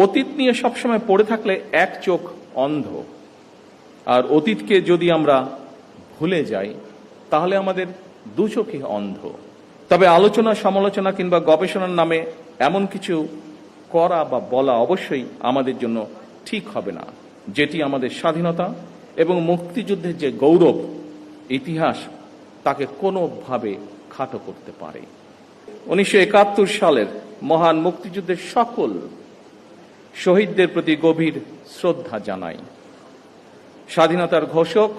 অতীত নিয়ে সবসময় পড়ে থাকলে এক চোখ অন্ধ, আর অতীতকে যদি আমরা ভুলে যাই তাহলে আমাদের দু চোখই অন্ধ। তবে আলোচনা, সমালোচনা কিংবা গবেষণার নামে এমন কিছু করা বা বলা অবশ্যই আমাদের জন্য ঠিক হবে না, যেটি আমাদের স্বাধীনতা এবং মুক্তিযুদ্ধের যে গৌরব ইতিহাস তাকে কোনোভাবে খাটো করতে পারে। 1971 সালের মহান মুক্তিযুদ্ধের সকল শহীদদের প্রতি গভীর শ্রদ্ধা জানাই। স্বাধীনতার ঘোষক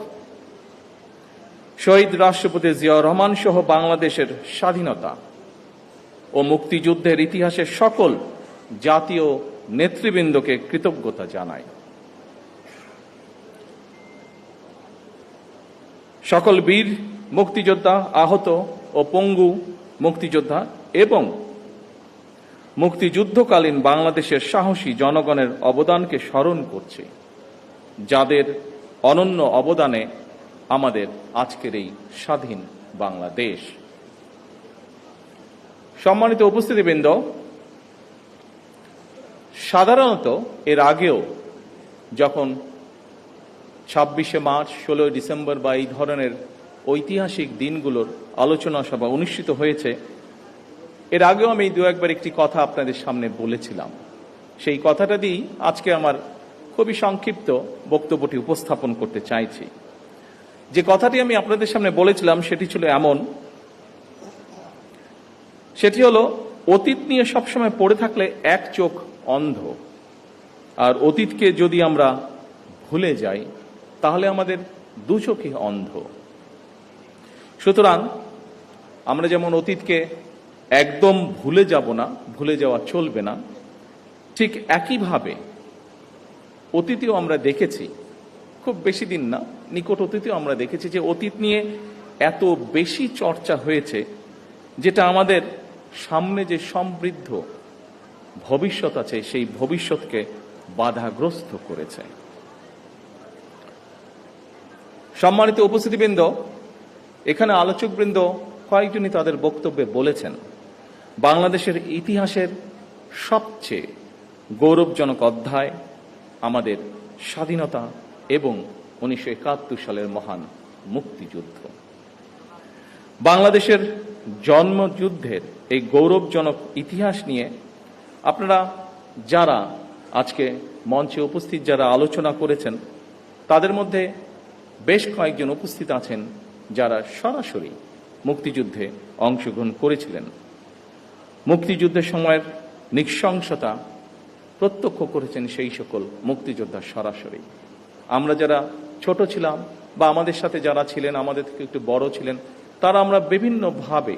শহীদ রাষ্ট্রপতি জিয়াউর রহমান সহ বাংলাদেশের স্বাধীনতা ও মুক্তিযুদ্ধের ইতিহাসের সকল জাতীয় নেতৃবৃন্দকে কৃতজ্ঞতা জানাই। সকল বীর মুক্তিযোদ্ধা, আহত ও পঙ্গু মুক্তিযোদ্ধা এবং মুক্তিযুদ্ধকালীন বাংলাদেশের সাহসী জনগণের অবদানকে স্মরণ করছে, যাদের অনন্য অবদানে আমাদের আজকের এই স্বাধীন বাংলাদেশ। সম্মানিত উপস্থিতিবৃন্দ, সাধারণত এর আগেও যখন 26শে মার্চ, 16ই ডিসেম্বর বা এই ধরনের ঐতিহাসিক দিনগুলোর আলোচনা সভা অনুষ্ঠিত হয়েছে, এর আগেও আমি দু একবার একটি কথা আপনাদের সামনে বলেছিলাম। সেই কথাটা দিয়েই আজকে আমার খুবই সংক্ষিপ্ত বক্তব্যটি উপস্থাপন করতে চাইছি। যে কথাটি আমি আপনাদের সামনে বলেছিলাম সেটি ছিল এমন, সেটি হলো অতীত নিয়ে সবসময় পড়ে থাকলে এক চোখ অন্ধ, আর অতীতকে যদি আমরা ভুলে যাই তাহলে আমাদের দু চোখই অন্ধ। সুতরাং আমরা যেমন অতীতকে একদম ভুলে যাব না, ভুলে যাওয়া চলবে না, ঠিক একইভাবে অতীতেও আমরা দেখেছি, খুব বেশি দিন না, নিকট অতীতেও আমরা দেখেছি যে অতীত নিয়ে এত বেশি চর্চা হয়েছে যেটা আমাদের সামনে যে সমৃদ্ধ ভবিষ্যৎ আছে সেই ভবিষ্যৎকে বাধাগ্রস্ত করেছে। সম্মানিত উপস্থিতিবৃন্দ, এখানে আলোচকবৃন্দ কয়েকজনই তাদের বক্তব্যে বলেছেন বাংলাদেশের ইতিহাসের সবচেয়ে গৌরবজনক অধ্যায় আমাদের স্বাধীনতা এবং 1971 সালের মহান মুক্তিযুদ্ধ। বাংলাদেশের জন্মযুদ্ধের এই গৌরবজনক ইতিহাস নিয়ে আপনারা যারা আজকে মঞ্চে উপস্থিত, যারা আলোচনা করেছেন, তাদের মধ্যে বেশ কয়েকজন উপস্থিত আছেন যারা সরাসরি মুক্তিযুদ্ধে অংশগ্রহণ করেছিলেন, মুক্তিযুদ্ধের সময়ের নৃশংসতা প্রত্যক্ষ করেছেন সেই সকল মুক্তিযোদ্ধা সরাসরি। আমরা যারা ছোট ছিলাম বা আমাদের সাথে যারা ছিলেন, আমাদের থেকে একটু বড় ছিলেন, তারা আমরা বিভিন্নভাবে,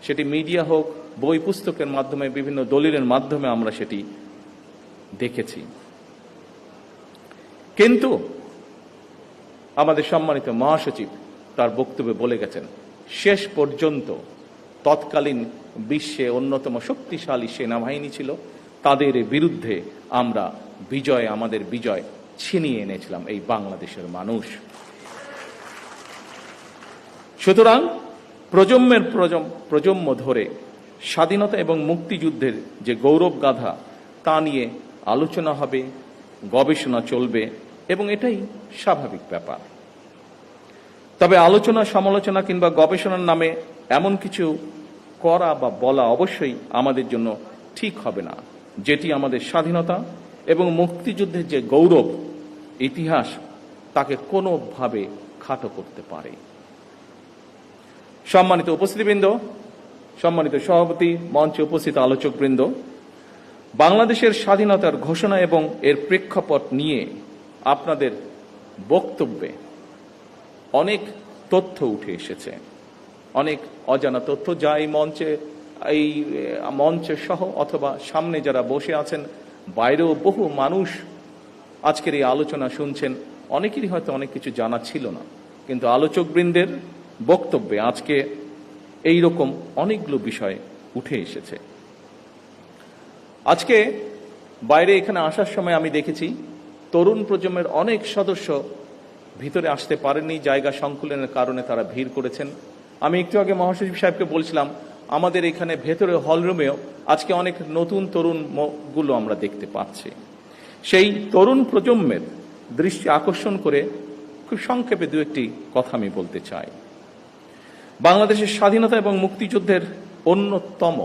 সেটি মিডিয়া হোক, বই পুস্তকের মাধ্যমে, বিভিন্ন দলিলের মাধ্যমে আমরা সেটি দেখেছি। কিন্তু আমাদের সম্মানিত মহাসচিব তার বক্তব্যে বলে গেছেন, শেষ পর্যন্ত তৎকালীন বিশ্বে অন্যতম শক্তিশালী সেনাবাহিনী ছিল, তাদের বিরুদ্ধে আমরা আমাদের বিজয় ছিনিয়ে এনেছিলাম এই বাংলাদেশের মানুষ। সুতরাং প্রজন্মের প্রজন্ম ধরে স্বাধীনতা এবং মুক্তিযুদ্ধের যে গৌরব গাথা তা নিয়ে আলোচনা হবে, গবেষণা চলবে এবং এটাই স্বাভাবিক ব্যাপার। তবে আলোচনা, সমালোচনা কিংবা গবেষণার নামে এমন কিছু করা বা বলা অবশ্যই আমাদের জন্য ঠিক হবে না, যেটি আমাদের স্বাধীনতা এবং মুক্তিযুদ্ধের যে গৌরব ইতিহাস তাকে কোনোভাবে খাটো করতে পারে। সম্মানিত উপস্থিতিবৃন্দ, সম্মানিত সভাপতি, মঞ্চে উপস্থিত আলোচকবৃন্দ, বাংলাদেশের স্বাধীনতার ঘোষণা এবং এর প্রেক্ষাপট নিয়ে আপনাদের বক্তব্যে অনেক তথ্য উঠে এসেছে, অনেক অজানা তথ্য, যা এই মঞ্চে সহ অথবা সামনে যারা বসে আছেন, বাইরেও বহু মানুষ আজকের এই আলোচনা শুনছেন, অনেকেরই হয়তো অনেক কিছু জানা ছিল না। কিন্তু আলোচকবৃন্দের বক্তব্যে আজকে এই রকম অনেকগুলো বিষয় উঠে এসেছে। আজকে বাইরে এখানে আসার সময় আমি দেখেছি তরুণ প্রজন্মের অনেক সদস্য ভিতরে আসতে পারেননি, জায়গা সংকুলনের কারণে তারা ভিড় করেছেন। আমি একটু আগে মহাসচিব সাহেবকে বলছিলাম, আমাদের এখানে ভেতরে হলরুমেও আজকে অনেক নতুন তরুণ গুলো আমরা দেখতে পাচ্ছি। সেই তরুণ প্রজন্মের দৃষ্টি আকর্ষণ করে খুব সংক্ষেপে দু একটি কথা আমি বলতে চাই। বাংলাদেশের স্বাধীনতা এবং মুক্তিযুদ্ধের অন্যতম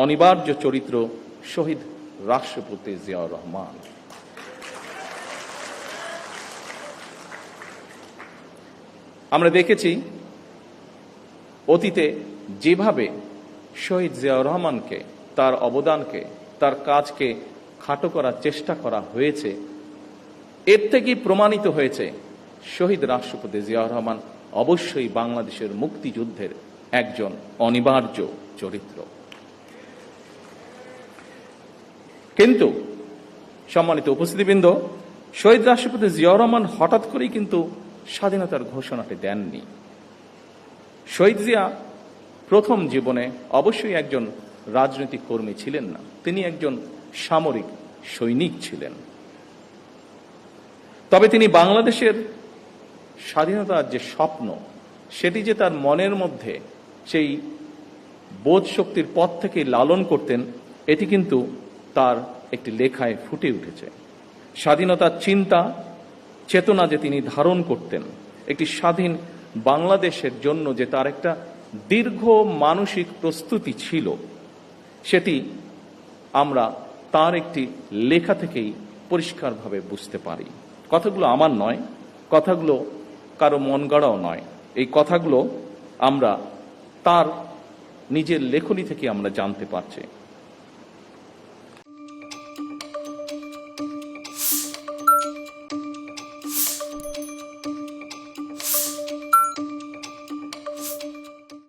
অনিবার্য চরিত্র শহীদ রাষ্ট্রপতি জিয়াউর রহমান। আমরা দেখেছি অতীতে যেভাবে শহীদ জিয়াউর রহমানকে, তার অবদানকে, তার কাজকে খাটো করার চেষ্টা করা হয়েছে, এর থেকেই প্রমাণিত হয়েছে শহীদ রাষ্ট্রপতি জিয়াউর রহমান অবশ্যই বাংলাদেশের মুক্তিযুদ্ধের একজন অনিবার্য চরিত্র। কিন্তু সম্মানিত উপস্থিতিবৃন্দ, শহীদ রাষ্ট্রপতি জিয়াউর রহমান হঠাৎ করেই কিন্তু স্বাধীনতার ঘোষণাটি দেননি। শহীদ জিয়া প্রথম জীবনে অবশ্যই একজন রাজনৈতিক কর্মী ছিলেন না, তিনি একজন সামরিক সৈনিক ছিলেন। তবে তিনি বাংলাদেশের স্বাধীনতার যে স্বপ্ন, সেটি যে তার মনের মধ্যে সেই বোধ শক্তির পথ থেকে লালন করতেন, এটি কিন্তু তার একটি লেখায় ফুটে উঠেছে। স্বাধীনতার চিন্তা চেতনা যে তিনি ধারণ করতেন, একটি স্বাধীন বাংলাদেশের জন্য যে তার একটা দীর্ঘ মানসিক প্রস্তুতি ছিল, সেটি আমরা তার একটি লেখা থেকেই পরিষ্কারভাবে বুঝতে পারি। কথাগুলো আমার নয়, কথাগুলো কারো মন গড়াও নয়, এই কথাগুলো আমরা তার নিজের লেখনী থেকে আমরা জানতে পারছি।